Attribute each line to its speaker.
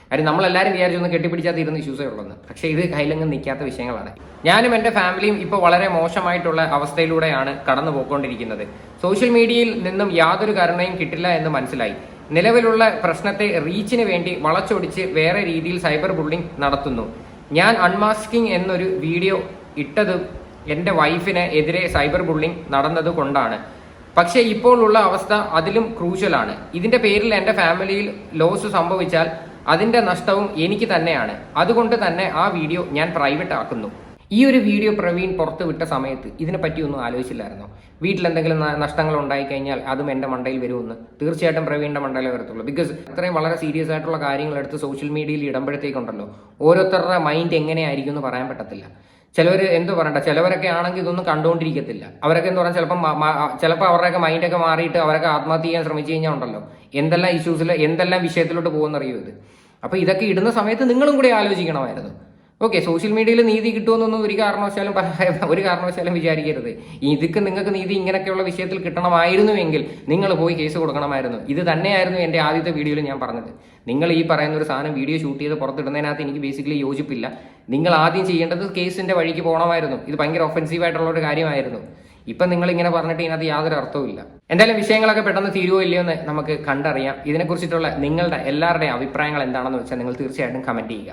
Speaker 1: കാര്യം നമ്മളെല്ലാവരും വിചാരിച്ചൊന്ന് കെട്ടിപ്പിടിച്ചാൽ തീരുന്ന ഇഷ്യൂസേ ഉള്ളൂ. പക്ഷേ ഇത് കയ്യിലെങ്ങും നിൽക്കാത്ത വിഷയങ്ങളാണ്. ഞാനും എൻ്റെ ഫാമിലിയും ഇപ്പോൾ വളരെ മോശമായിട്ടുള്ള അവസ്ഥയിലൂടെയാണ് കടന്നു പോയിക്കൊണ്ടിരിക്കുന്നത്. സോഷ്യൽ മീഡിയയിൽ നിന്നും യാതൊരു കരുണയും കിട്ടില്ല എന്ന് മനസ്സിലായി. നിലവിലുള്ള പ്രശ്നത്തെ റീച്ചിന് വേണ്ടി വളച്ചൊടിച്ച് വേറെ രീതിയിൽ സൈബർ ബുള്ളിംഗ് നടത്തുന്നു. ഞാൻ അൺമാസ്കിംഗ് എന്നൊരു വീഡിയോ ഇട്ടത് എൻ്റെ വൈഫിന് എതിരെ സൈബർ ബുള്ളിംഗ് നടന്നത് കൊണ്ടാണ്. പക്ഷേ ഇപ്പോൾ ഉള്ള അവസ്ഥ അതിലും ക്രൂഷ്യലാണ്. ഇതിന്റെ പേരിൽ എൻ്റെ ഫാമിലിയിൽ ലോസ് സംഭവിച്ചാൽ അതിന്റെ നഷ്ടവും എനിക്ക് തന്നെയാണ്. അതുകൊണ്ട് തന്നെ ആ വീഡിയോ ഞാൻ പ്രൈവറ്റ് ആക്കുന്നു. ഈ ഒരു വീഡിയോ പ്രവീൺ പുറത്ത് വിട്ട സമയത്ത് ഇതിനെപ്പറ്റി ഒന്നും ആലോചിച്ചില്ലായിരുന്നോ? വീട്ടിൽ എന്തെങ്കിലും നഷ്ടങ്ങൾ ഉണ്ടായിക്കഴിഞ്ഞാൽ അതും എൻ്റെ മണ്ടയിൽ വരുമെന്ന് തീർച്ചയായിട്ടും പ്രവീണിന്റെ മണ്ടയിലേ വരത്തുള്ളൂ. ബിക്കോസ് അത്രയും വളരെ സീരിയസ് ആയിട്ടുള്ള കാര്യങ്ങൾ എടുത്ത് സോഷ്യൽ മീഡിയയിൽ ഇടുമ്പോഴത്തേക്കുണ്ടല്ലോ, ഓരോരുത്തരുടെ മൈൻഡ് എങ്ങനെയായിരിക്കും എന്ന് പറയാൻ പറ്റത്തില്ല. ചിലവർ എന്ത് പറയണ്ട, ചിലവരൊക്കെ ആണെങ്കിൽ ഇതൊന്നും കണ്ടുകൊണ്ടിരിക്കത്തില്ല. അവരൊക്കെ എന്ന് പറഞ്ഞാൽ ചിലപ്പോൾ അവരുടെയൊക്കെ മൈൻഡൊക്കെ മാറിയിട്ട് അവരൊക്കെ ആത്മഹത്യ ചെയ്യാൻ ശ്രമിച്ചു കഴിഞ്ഞാൽ ഉണ്ടല്ലോ, എന്തെല്ലാം ഇഷ്യൂസിൽ എന്തെല്ലാം വിഷയത്തിലോട്ട് പോകുന്നറിയോ ഇത്. അപ്പോൾ ഇതൊക്കെ ഇടുന്ന സമയത്ത് നിങ്ങളും കൂടി ആലോചിക്കണമായിരുന്നു. ഓക്കെ, സോഷ്യൽ മീഡിയയിൽ നീതി കിട്ടുമെന്നൊന്നും ഒരു കാരണവശാലും വിചാരിക്കരുത്. ഇതൊക്കെ നിങ്ങൾക്ക് നീതി ഇങ്ങനെയൊക്കെയുള്ള വിഷയത്തിൽ കിട്ടണമായിരുന്നുവെങ്കിൽ നിങ്ങൾ പോയി കേസ് കൊടുക്കണമായിരുന്നു. ഇത് തന്നെയായിരുന്നു എൻ്റെ ആദ്യത്തെ വീഡിയോയിൽ ഞാൻ പറഞ്ഞത്. നിങ്ങൾ ഈ പറയുന്ന ഒരു സാധനം വീഡിയോ ഷൂട്ട് ചെയ്ത് പുറത്തിടുന്നതിനകത്ത് എനിക്ക് ബേസിക്കലി യോജിപ്പില്ല. നിങ്ങൾ ആദ്യം ചെയ്യേണ്ടത് കേസിന്റെ വഴിക്ക് പോകണമായിരുന്നു. ഇത് ഭയങ്കര ഒഫൻസീവ് ആയിട്ടുള്ള ഒരു കാര്യമായിരുന്നു. ഇപ്പം നിങ്ങൾ ഇങ്ങനെ പറഞ്ഞിട്ട് ഇതിനകത്ത് യാതൊരു അർത്ഥവുമില്ല. എന്തായാലും വിഷയങ്ങളൊക്കെ പെട്ടെന്ന് തീരുവോ ഇല്ലയോ എന്ന് നമുക്ക് കണ്ടറിയാം. ഇതിനെക്കുറിച്ചിട്ടുള്ള നിങ്ങളുടെ എല്ലാവരുടെയും അഭിപ്രായങ്ങൾ എന്താണെന്ന് വെച്ചാൽ നിങ്ങൾ തീർച്ചയായിട്ടും കമന്റ് ചെയ്യുക.